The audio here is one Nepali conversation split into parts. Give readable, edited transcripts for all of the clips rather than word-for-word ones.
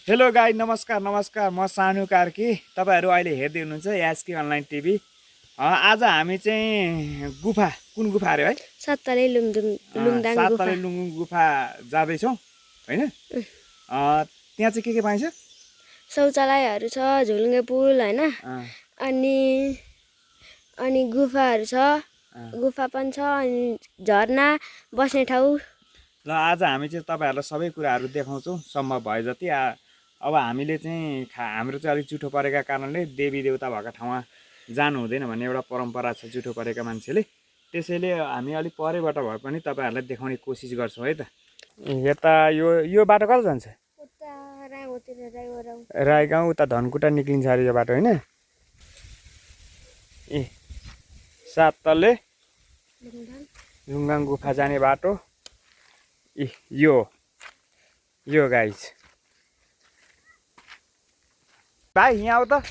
हेलो गाई नमस्कार नमस्कार म सानु कार्की तपाईहरु अहिले हेर्दै हुनुहुन्छ एसके अनलाइन टिभी। आज हामी चाहिँ गुफा कुन गुफा रे है साततले लुङदाङ गुफा जाँदै छौं हैन। त्यहाँ चाहिँ के पाइन्छ? शौचालयहरु छ, झुलुङ्गे पुल हैन, अनि गुफाहरु छ, गुफा पनि छ, अनि झरना बस्ने ठाउँ। ल आज हामी चाहिँ तपाईहरुलाई सबै कुराहरु देखाउँछौं सम्भव भए जति। अब हामीले चाहिँ हाम्रो चाहिँ अलिक जुठो परेका कारणले देवी देवता भएका ठाउँमा जानु हुँदैन भन्ने एउटा परम्परा छ जुठो परेका मान्छेले। त्यसैले हामी अलिक परेबाट भए पनि तपाईहरुलाई देखाउने कोसिस गर्छौं है त। यता यो बाटो कता जान्छ? उता राईगाउँतिर राईगाउँ उता धनकुटा निक्लिन्छ अरे यो बाटो हैन। ए साततले लुङदाङ गुफा जाने बाटो ए यो गाइस भाइ यहाँ आऊ त।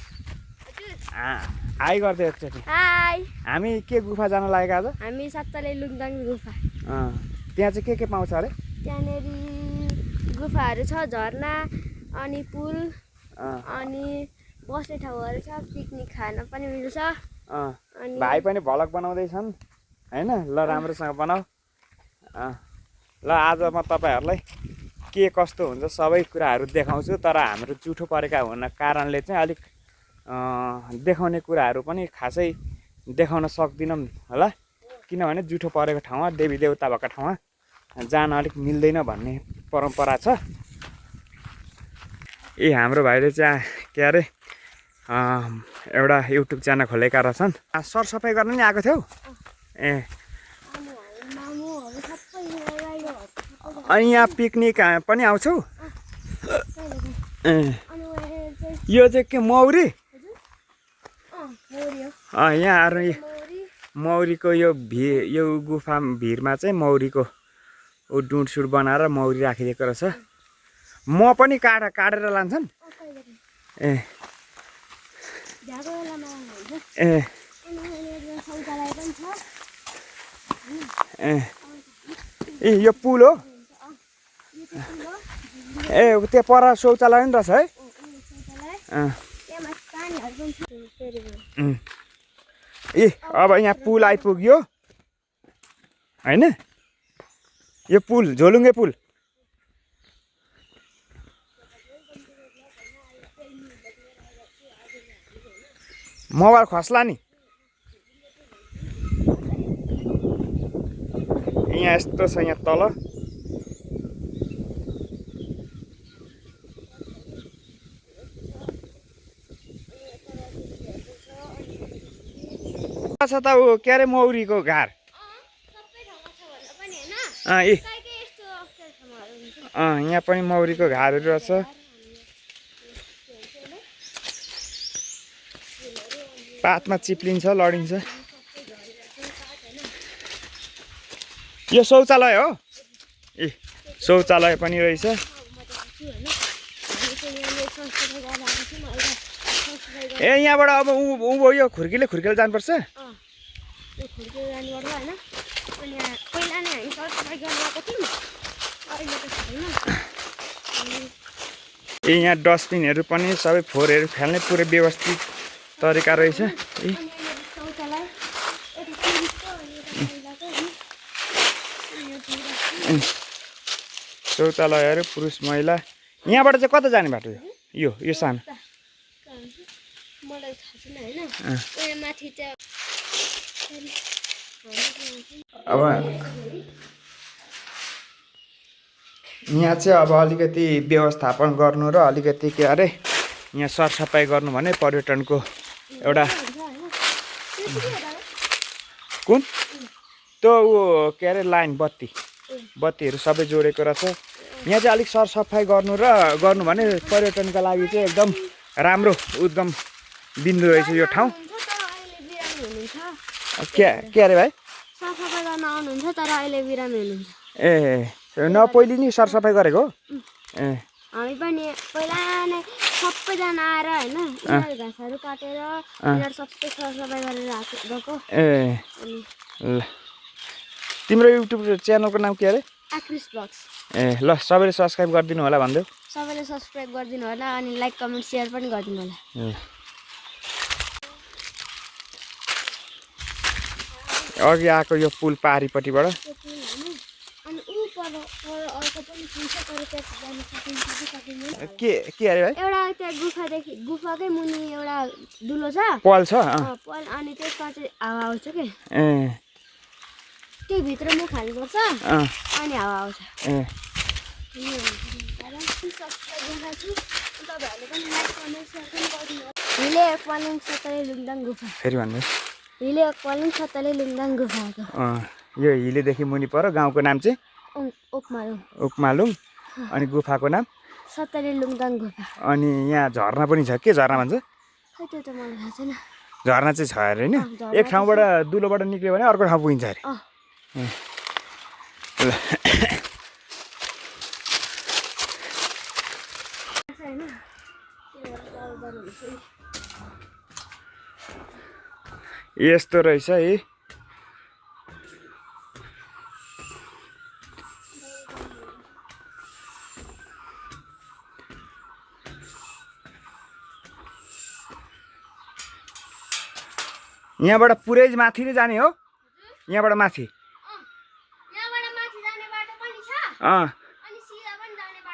हाई गर्दै एकचोटि। हाई। हामी के गुफा जान लागेका आज? हामी साततले लुङदाङ गुफा। त्यहाँ चाहिँ के पाउँछ अरे? त्यहाँनेरि गुफाहरु छ, झरना अनि पुल अनि बस्ने ठाउँहरु छ, पिकनिक खान पनि मिल्छ। अनि भाइ पनि भ्लग बनाउँदैछन् हैन। ल राम्रोसँग बनाऊ। ल आज म तपाईहरुलाई के कस्तो हुन्छ सबै कुराहरु देखाउँछु। तर हाम्रो जुठो परेका हुन कारणले चाहिँ अलिक देखाउने कुराहरु पनि खासै देखाउन सक्दिनौं होला, किनभने जुठो परेको ठाउँमा देवी देवता भएका ठाउँमा जान अलिक मिल्दैन भन्ने परम्परा छ। हाम्रो भाइले चाहिँ के अरे एउटा युट्युब च्यानल खोलेका रहेछन्। सरसफाइ गर्न नि आएको थियौ? अनि यहाँ पिकनिक पनि आउँछौ? यो चाहिँ के मौरी? यहाँ अरू मौरीको यो गुफा भिरमा चाहिँ मौरीको डुँडसुड बनाएर मौरी राखिदिएको रहेछ। म पनि काटेर लान्छन्? यो पुल हो? त्यो पर शौचालय नि रहेछ है। अब यहाँ पुल आइपुग्यो हैन। यो पुल झोलुङ्गे पुल। मोबाइल खस्ला नि। यहाँ यस्तो छ यहाँ तल। छ त ऊ के अरे मौरीको घार। यहाँ पनि मौरीको घारहरू रहेछ। पातमा चिप्लिन्छ लडिन्छ। यो शौचालय हो? शौचालय पनि रहेछ। यहाँबाट अब ऊ यो खुर्कीले जानुपर्छ। यहाँ डस्टबिनहरू पनि सबै फोहोरहरू फाल्ने पुरै व्यवस्थित तरिका रहेछ। शौचालयहरू पुरुष महिला। यहाँबाट चाहिँ कता जाने बाटो? यो सानो अब यहाँ चाहिँ अब अलिकति व्यवस्थापन गर्नु र अलिकति के अरे यहाँ सरसफाइ गर्नु भने पर्यटनको एउटा कुन त्यो के अरे लाइन बत्तीहरू सबै जोडेको रहेछ। यहाँ चाहिँ अलिक सरसफाइ गर्नु भने पर्यटनका लागि चाहिँ एकदम राम्रो उद्गम बिन्दु रहेछ यो ठाउँ। के अरे भाइ? सरसफाइ गर्न आउनुहुन्छ तर अहिले बिरामी हुनुहुन्छ। पहिले नि सरसफाइ गरेको? हामी पनि पहिला नै सबैजना आएर हैन घाँसहरू काटेर सबै सरसफाइ गरेर गएको। ल तिम्रो युट्युब च्यानलको नाम के अरे? आक्रिस ब्लग्स। ए ल सबैले सब्स्क्राइब गरिदिनु होला भन्दै सबैले सब्स्क्राइब गरिदिनु होला अनि लाइक कमेन्ट सेयर पनि गरिदिनु होला अघि आएको यो पुल पारिपट्टिबाट अनि ऊ पर अर्को पनि पुल छ तर त्यहाँ जान सकिन्छ कि सकिँदैन के अरे भाइ एउटा त्यहाँ गुफाकै मुनि एउटा दुलो छ पल छ पल अनि त्यसमा चाहिँ हावा आउँछ के ए त्यही भित्र मुख हाल्नुपर्छ अनि हावा आउँछ हिले एकपालिङ सतले लुङदाङ गुफा फेरि भन्नुहोस् हिले एकपालिङ सतले लुङदाङ गुफाको यो हिलेदेखि मुनि पर गाउँको नाम चाहिँ उकमालुङ अनि गुफाको नाम सतले लुङदाङ गुफा अनि यहाँ झरना पनि छ के झरना भन्छ खै त्यो त मलाई थाहा छैन झरना चाहिँ छ अरे होइन एक ठाउँबाट दुलोबाट निक्ल्यो भने अर्को ठाउँ पुगिन्छ अरे यस्तो रहेछ है यहाँबाट पुरै माथि नै जाने हो यहाँबाट माथि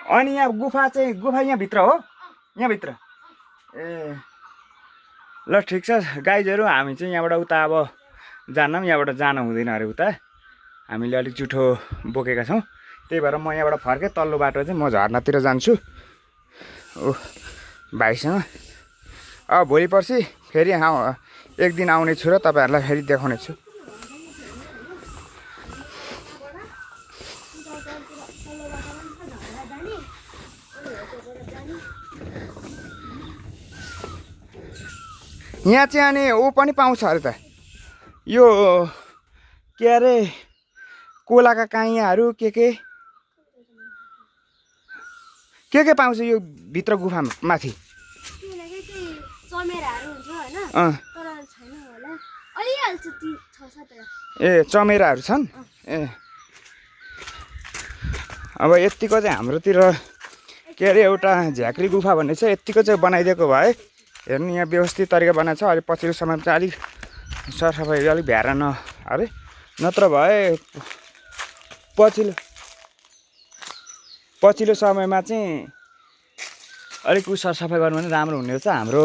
अनि यहाँ गुफा यहाँभित्र हो यहाँभित्र ए ल ठिक छ गाइजहरू हामी चाहिँ यहाँबाट उता अब जान्नौँ यहाँबाट जान हुँदैन अरे उता हामीले अलिक जुठो बोकेका छौँ त्यही भएर म यहाँबाट फर्केँ तल्लो बाटो चाहिँ म झर्नातिर जान्छु ओ भाइसँग अब भोलि पर्सि फेरि एक दिन आउने छु र तपाईँहरूलाई फेरि देखाउने छु यहाँ चाहिँ अनि ऊ पनि पाउँछ अरे त यो के अरे कोलाका काइयाहरू के पाउँछ यो भित्र गुफामा माथि ए चमेराहरू छन् ए अब यतिको चाहिँ हाम्रोतिर के अरे एउटा झाँक्री गुफा भन्ने छ यतिको चाहिँ बनाइदिएको भए हेर्नु यहाँ व्यवस्थित तरिका बनाएको छ अलिक पछिल्लो समयमा चाहिँ अलिक सरसफाइ अलिक भ्याएर अरे नत्र भए पछिल्लो समयमा चाहिँ अलिक सरसफाइ गर्नु भने राम्रो हुने रहेछ हाम्रो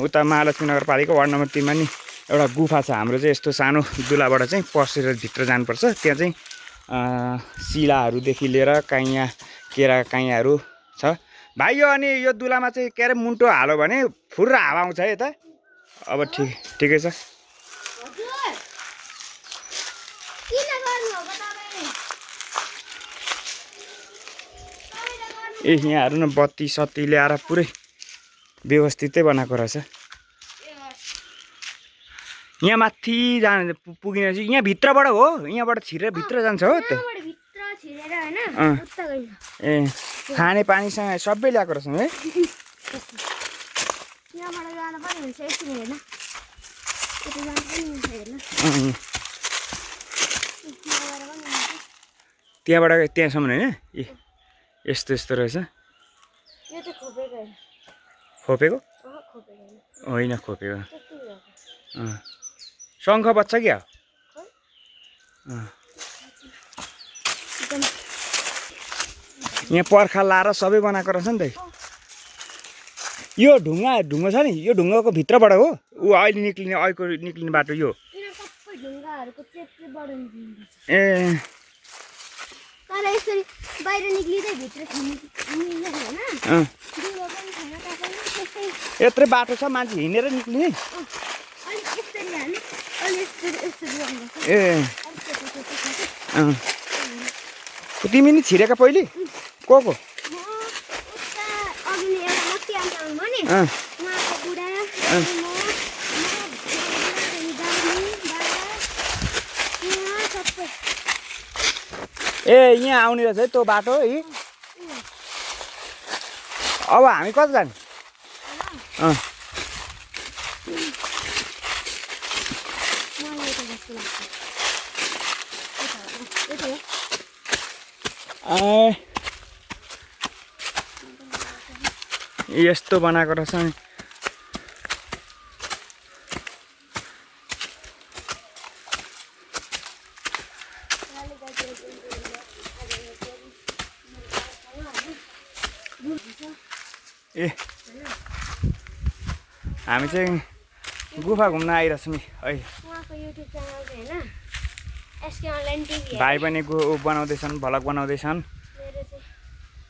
उता महालक्ष्मी नगरपालिका वार्ड नम्बर 3 मा नि एउटा गुफा छ हाम्रो चाहिँ यस्तो सानो दुलाबाट चाहिँ पसेर भित्र जानुपर्छ त्यहाँ चाहिँ सिलाहरूदेखि लिएर काइया केरा काइयाहरू छ भाइ यो अनि यो दुलामा चाहिँ के अरे मुन्टो हाल्यो भने फुर्र हावा आउँछ है यता अब ठिकै छ ए यहाँहरू न बत्ती सत्ती ल्याएर पुरै व्यवस्थितै बनाएको रहेछ यहाँ माथि जान पुगिन चाहिँ यहाँ भित्रबाट हो यहाँबाट छिरेर भित्र जान्छ हो त्यो ए खाने पानीसँग सबै ल्याएको रहेछ है त्यहाँबाट त्यहाँसम्म होइन ए यस्तो रहेछ खोपेको होइन खोपेको शङ्ख बच्चा क्या यहाँ पर्खा लाएर सबै बनाएको रहेछ नि त यो ढुङ्गा छ नि यो ढुङ्गाको भित्रबाट हो ऊ अहिले निक्लिने बाटो यो ए यत्रै बाटो छ मान्छे हिँडेर निक्लिने ए तिमी नि छिरेका पहिले को ए यहाँ आउने रहेछ है त्यो बाटो है अब हामी कता जाने यस्तो बनाएको रहेछ नि। ए हामी चाहिँ गुफा घुम्न आइरहेछौँ नि है। उहाँको युट्युब च्यानल चाहिँ होइन एसके अनलाइन टिभी भाइ पनि बनाउँदैछन्, भ्लग बनाउँदैछन्। मेरो चाहिँ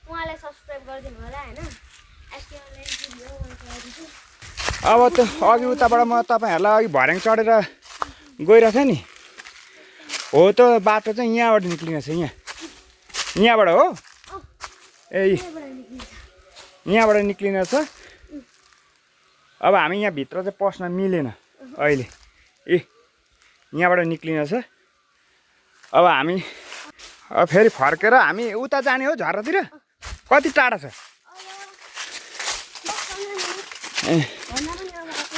उहाँलाई सब्सक्राइब गरिदिनु होला होइन। एसके अनलाइन टिभी हो उहाँको लागि चाहिँ। अब त्यो अघि उताबाट म तपाईँहरूलाई अघि भर्याङ चढेर गइरहेको थिएँ नि, हो त्यो बाटो चाहिँ यहाँबाट निक्लिने छ। यहाँबाट हो, ए यहाँबाट निक्लिने छ। अब हामी यहाँभित्र चाहिँ पस्न मिलेन अहिले, ए यहाँबाट निक्लिने छ। अब हामी फेरि फर्केर हामी उता जाने हो झर्नातिर। कति टाढा छ? ए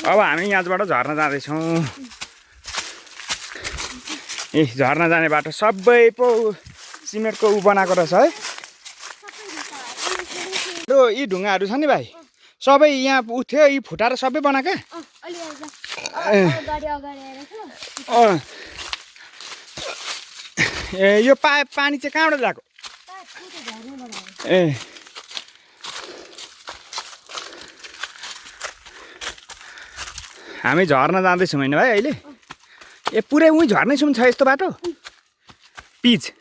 अब हामी यहाँबाट झर्न जाँदैछौँ। ए झर्न जाने बाटो सबै पो सिमेन्टको ऊ बनाएको रहेछ है। यी ढुङ्गाहरू छ नि भाइ, सबै यहाँ उठ्यो, यी फुटाएर सबै बनाएका। ए यो पानी चाहिँ कहाँबाट ल्याएको? ए हामी झर्न जाँदैछौँ होइन भाइ अहिले? ए पुरै उहीँ झर्नैसम्म छ यस्तो बाटो? पिच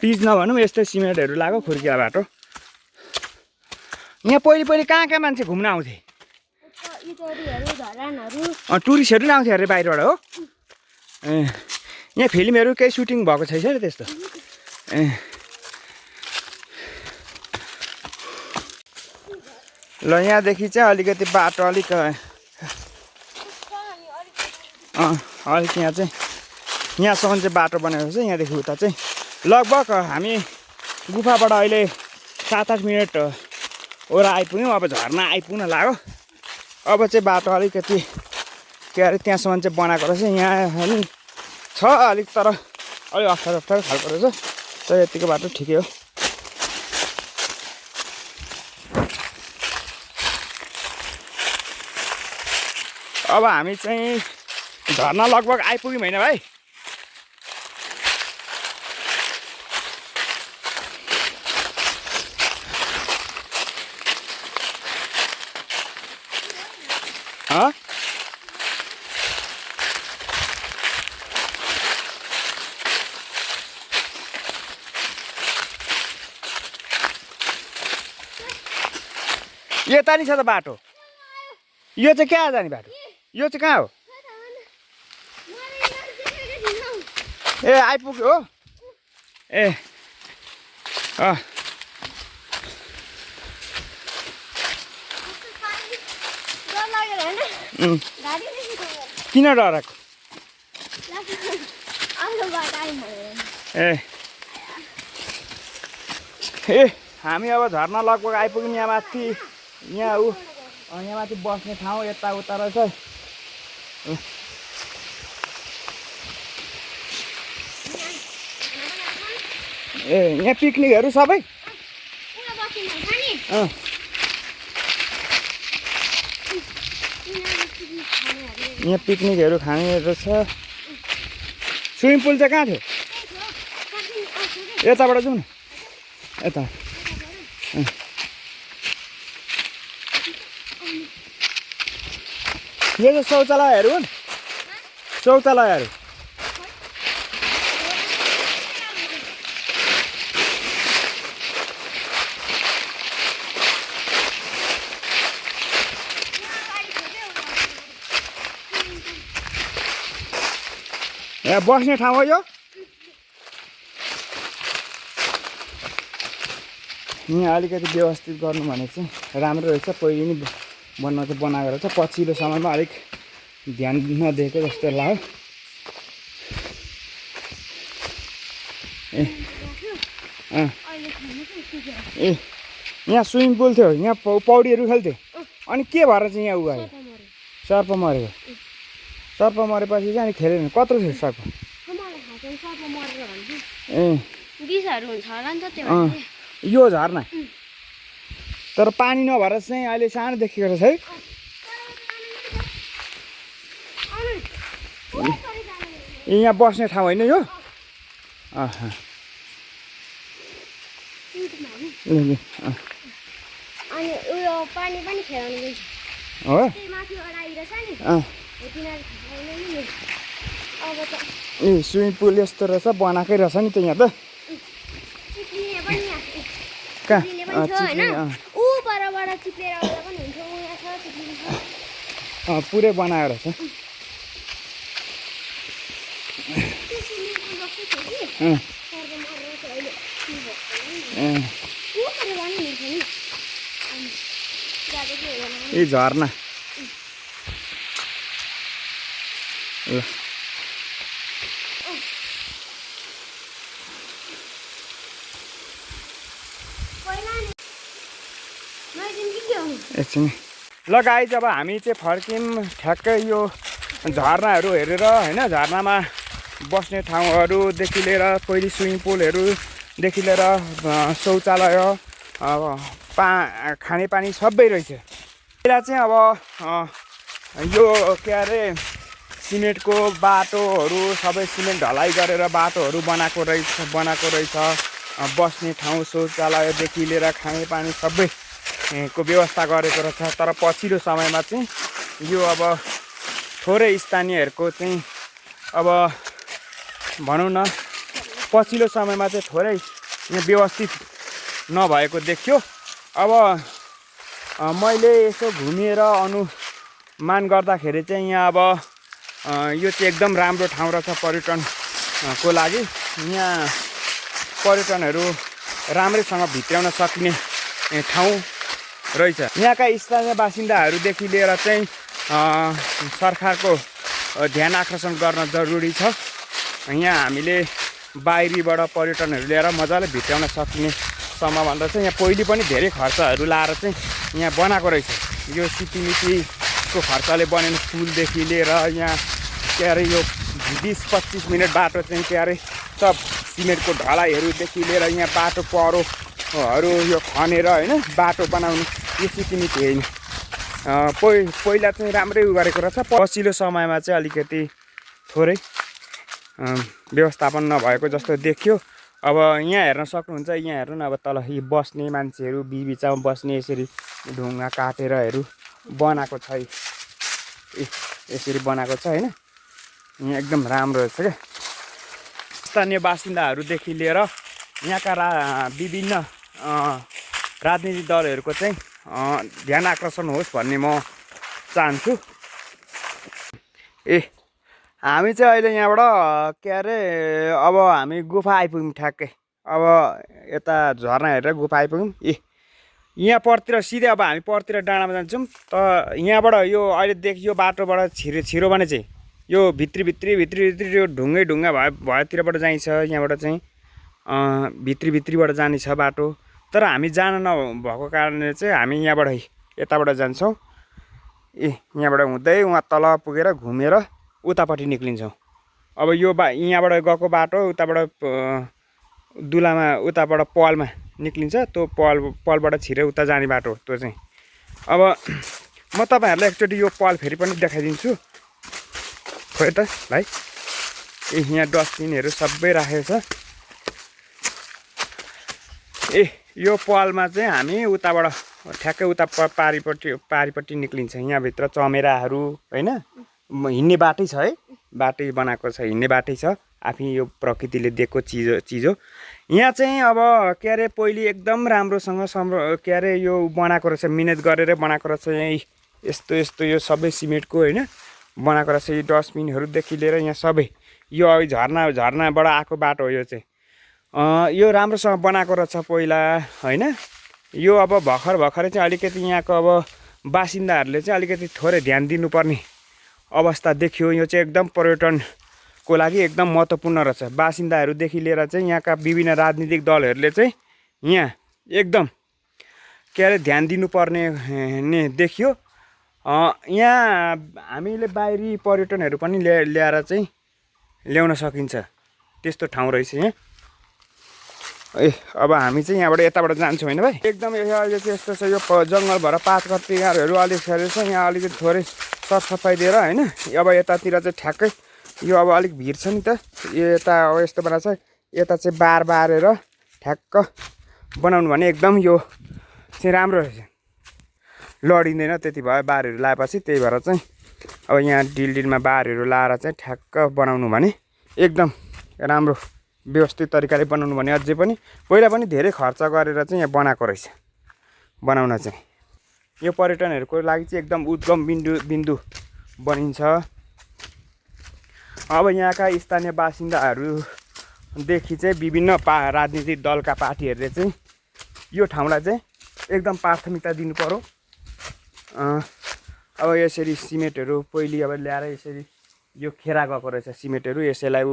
पिच नभनौँ, यस्तै सिमेन्टहरू लाग्यो खुर्किया बाटो। यहाँ पहिले कहाँ कहाँ मान्छे घुम्न आउँथे? टुरिस्टहरू नि आउँथ्यो अरे बाहिरबाट हो? ए यहाँ फिल्महरू केही सुटिङ भएको छैछ अरे त्यस्तो? ए ल यहाँदेखि चाहिँ अलिकति बाटो अलिक अलिक यहाँ चाहिँ यहाँसम्म चाहिँ बाटो बनेको छ। यहाँदेखि उता चाहिँ लगभग हामी गुफाबाट अहिले 7-8 मिनट ओर आइपुग्यौँ। अब झर्ना आइपुग्न लाग्यो। अब चाहिँ बाटो अलिकति के अरे त्यहाँसम्म चाहिँ बनाएको रहेछ। यहाँ नि छ अलिक, तर अलिक अप्ठ्यारो खालको रहेछ। तर यतिको बाटो ठिकै हो। अब हामी चाहिँ झर्ना लगभग आइपुग्यौँ होइन भाइ? यता नि छ त बाटो। यो चाहिँ कहाँ जाने बाटो? यो चाहिँ कहाँ हो? ए आइपुग्यो हो। ए किन डराएको? ए हामी अब झर्ना लगभग आइपुग्यौँ। यहाँ माथि यहाँ माथि बस्ने ठाउँ यताउता रहेछ। ए यहाँ पिकनिकहरू सबै यहाँ पिकनिकहरू खाने रहेछ। स्विमिङ पुल चाहिँ कहाँ थियो? यताबाट जाउँ न, यता। यो चाहिँ शौचालयहरू हुन्, शौचालयहरू। यहाँ बस्ने ठाउँ हो यो। यहाँ अलिकति व्यवस्थित गर्नु भने चाहिँ राम्रो रहेछ। पहिले नि बन्न चाहिँ बनाएको रहेछ, पछिल्लो समयमा अलिक ध्यान नदिएको जस्तो लाग्यो। ए यहाँ स्विमिङ पुल थियो, यहाँ पौडीहरू खेल्थ्यो। अनि के भएर चाहिँ यहाँ उयो सर्प मरेको? सर्प मरेपछि चाहिँ अनि खेलेन। कत्रो थियो सर्प? ए बिसहरू हुन्छ होला नि त त्यो। यो झर्ना तर पानी नभएर चाहिँ अहिले सानो देखेको रहेछ है। यहाँ बस्ने ठाउँ होइन यो? अनि उयो पानी पनि खेलाउनु दिन्छ हो? त्यही माथि अडाइरहेछ नि हो तिनीहरू खाने नि अब त ए स्विमिङ पुल यस्तो रहेछ बनाएकै रहेछ नि त यहाँ त चिप्लिने पनि यहाँ कहाँ चिप्लिने पनि थियो होइन ऊ परबाट चिप्लेर आउँदा पनि हुन्छ ऊ यहाँ छ चिप्लिने छ पुरै बनाएर रहेछ। त्यो स्विमिङ पुल जस्तै थियो कि सर्को मरेर चाहिँ अहिले ऊ पऱ्यो भने हुन्छ नि अनि जाँदै के होला ए झर्ना ल एकछिन ल गाइज अब हामी चाहिँ फर्क्यौँ ठ्याक्कै यो झरनाहरू हेरेर होइन झरनामा बस्ने ठाउँहरूदेखि लिएर पहिले स्विमिङ पुलहरूदेखि लिएर शौचालय खानेपानी सबै रहेछ। पहिला चाहिँ अब यो के अरे सिमेन्टको बाटोहरू सबै सिमेन्ट ढलाइ गरेर बाटोहरू बनाएको रहेछ। बस्ने ठाउँ शौचालयदेखि लिएर खानेपानी सबै को व्यवस्था गरेको रहेछ। तर पछिल्लो समयमा चाहिँ यो अब थोरै स्थानीयहरूको चाहिँ अब भनौँ न पछिल्लो समयमा चाहिँ थोरै यहाँ व्यवस्थित नभएको देखियो। अब मैले यसो घुमेर अनुमान गर्दाखेरि चाहिँ यहाँ अब यो चाहिँ एकदम राम्रो ठाउँ रहेछ पर्यटनको लागि। यहाँ पर्यटनहरू राम्रैसँग भित्राउन सकिने ठाउँ रहेछ। यहाँका स्थानीय बासिन्दाहरूदेखि लिएर चाहिँ सरकारको ध्यान आकर्षण गर्न जरुरी छ। यहाँ हामीले बाहिरीबाट पर्यटनहरू ल्याएर मजाले भित्राउन सकिने सम्भावना रहेछ। यहाँ पहिले पनि धेरै खर्चहरू लाएर चाहिँ यहाँ बनाएको रहेछ। यो सिटिमिटीको खर्चले बनेको पुलदेखि लिएर यहाँ के अरे यो 20-25 मिनट बाटो चाहिँ के अरे सब सिमेन्टको ढलाइहरूदेखि लिएर यहाँ बाटो पहरोहरू यो खनेर होइन बाटो बनाउनु यो सिटिमिटी होइन। पहिला चाहिँ राम्रै उ गरेको रहेछ। पछिल्लो समयमा चाहिँ अलिकति थोरै व्यवस्थापन नभएको जस्तो देखियो। अब यहाँ हेर्न सक्नुहुन्छ, यहाँ हेर्नु न अब तल यी बस्ने मान्छेहरू बिचमा बस्ने यसरी ढुङ्गा काटेरहरू बनाएको छ। यसरी बनाएको छ होइन। यहाँ एकदम राम्रो रहेछ क्या। स्थानीय बासिन्दाहरूदेखि लिएर यहाँका विभिन्न राजनीतिक दलहरूको चाहिँ ध्यान आकर्षण होस् भन्ने म चाहन्छु। हामी चाहिँ अहिले यहाँबाट के अरे अब हामी गुफा आइपुग्यौँ ठ्याक्कै। अब यता झर्ना हेरेर गुफा आइपुग्यौँ। यहाँ परतिर सिधै अब हामी परतिर डाँडामा जान्छौँ। त यहाँबाट यो अहिले देखियो बाटोबाट छिरो भने चाहिँ यो भित्री यो ढुङ्गा भएतिरबाट जाइन्छ। यहाँबाट चाहिँ भित्रीबाट जाने छ बाटो। तर हामी जान नभएको कारणले चाहिँ हामी यहाँबाट यताबाट जान्छौँ। यहाँबाट हुँदै उहाँ तल पुगेर घुमेर उतापट्टि निक्लिन्छौँ। अब यो यहाँबाट गएको बाटो उताबाट दुलामा उताबाट पलमा निक्लिन्छ। त्यो पलबाट छिरेर उता जाने बाटो त्यो चाहिँ। अब म तपाईँहरूलाई एकचोटि यो पल फेरि पनि देखाइदिन्छु। खोइ त भाइ। यहाँ डस्टबिनहरू सबै राखेको छ। यो पलमा चाहिँ हामी उताबाट ठ्याक्कै उता पारिपट्टि निक्लिन्छ। यहाँभित्र चमेराहरू होइन हिँड्ने बाटै छ है। बाटै बनाएको छ, हिँड्ने बाटै छ। आफै यो प्रकृतिले दिएको चिज हो। यहाँ चाहिँ अब के अरे पहिले एकदम राम्रोसँग के अरे यो बनाएको रहेछ, मिहिनेत गरेर बनाएको रहेछ। यहीँ यस्तो यो सबै सिमेन्टको होइन बनाएको रहेछ। यो डस्टबिनहरूदेखि लिएर यहाँ सबै यो झरनाबाट आएको बाटो हो। यो चाहिँ यो राम्रोसँग बनाएको रहेछ पहिला होइन। यो अब भर्खरै चाहिँ अलिकति यहाँको अब बासिन्दाहरूले चाहिँ अलिकति थोरै ध्यान दिनुपर्ने अवस्था देखियो। यो चाहिँ एकदम पर्यटनको लागि एकदम महत्त्वपूर्ण रहेछ। बासिन्दाहरूदेखि लिएर चाहिँ यहाँका विभिन्न राजनीतिक दलहरूले चाहिँ यहाँ एकदम के अरे ध्यान दिनुपर्ने ने देखियो। यहाँ हामीले बाहिरी पर्यटनहरू पनि ल्याएर चाहिँ ल्याउन सकिन्छ। त्यस्तो ठाउँ रहेछ यहाँ। ए अब हामी चाहिँ यहाँबाट यताबाट जान्छौँ होइन भाइ एकदम अहिले चाहिँ यस्तो छ यो जङ्गलभर पात कतिहारहरू अलिक छ यहाँ अलिकति थोरै सरसफाइ दिएर होइन अब यतातिर चाहिँ ठ्याक्कै यो अब अलिक भिड छ नि त यता अब यस्तो बनाएको छ यता चाहिँ बारेर ठ्याक्क बनाउनु भने एकदम यो चाहिँ राम्रो रहेछ लडिँदैन त्यति भयो बारहरू लगाएपछि त्यही भएर चाहिँ अब यहाँ डिलमा बारहरू लाएर चाहिँ ठ्याक्क बनाउनु भने एकदम राम्रो व्यवस्थित तरिकाले बनाउनु भने अझै पनि पहिला पनि धेरै खर्च गरेर चाहिँ यहाँ बनाएको रहेछ बनाउन चाहिँ यो पर्यटनहरूको लागि चाहिँ एकदम उद्गम बिन्दु बनिन्छ अब यहाँका स्थानीय बासिन्दाहरूदेखि चाहिँ विभिन्न राजनीतिक दलका पार्टीहरूले चाहिँ यो ठाउँलाई चाहिँ एकदम प्राथमिकता दिनु पर्यो अब यसरी सिमेन्टहरू पहिले अब ल्याएर यसरी यो खेरा गएको रहेछ सिमेन्टहरू यसैलाई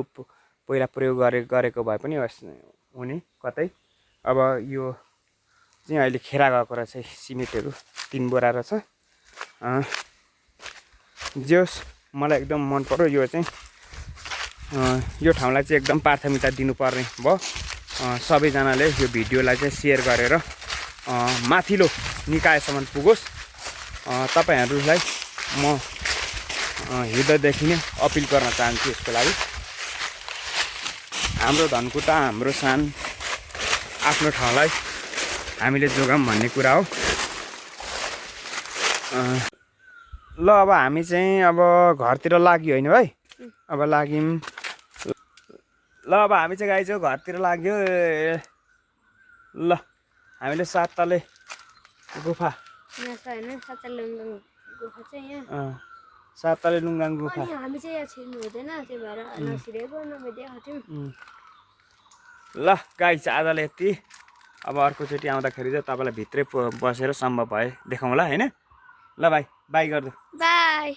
पहिला प्रयोग गरेको भए पनि हुने कतै अब यो चाहिँ अहिले खेरा गएको रहेछ सिमेन्टहरू 3 बोरा रहेछ जोस् मलाई एकदम मन पर्यो यो चाहिँ यो ठाउँलाई चाहिँ एकदम प्राथमिकता दिनुपर्ने भयो सबैजनाले यो भिडियोलाई चाहिँ सेयर गरेर माथिल्लो निकायसम्म पुगोस् तपाईहरुलाई म हृदयदेखि नै अपिल गर्न चाहन्छु यसको लागि हाम्रो धनकुटा हाम्रो सान आफ्नो ठाउँलाई हामीले जोगाम भन्ने कुरा हो ल अब हामी चाहिँ अब घरतिर लाग्यो हैन भाइ अब लाग्यौं ल अब हामी चाहिँ गाइज घरतिर लाग्यो ल हामीले 7 तले गुफा यहाँ छ हैन 7 तले गुफा चाहिँ यहाँ 7 तले लुङगाङ गुफा अनि हामी चाहिँ यहाँ छिर्नु हुँदैन त्यही भएर नछिरेको नभए देखाउँथ्यौं ल गाइज आजलाई यति अब अर्कोचोटि आउँदाखेरि चाहिँ तपाईलाई भित्रै बसेर सम्भव भए देखाउँला हैन ल भाइ बाइ गर्दो बाइ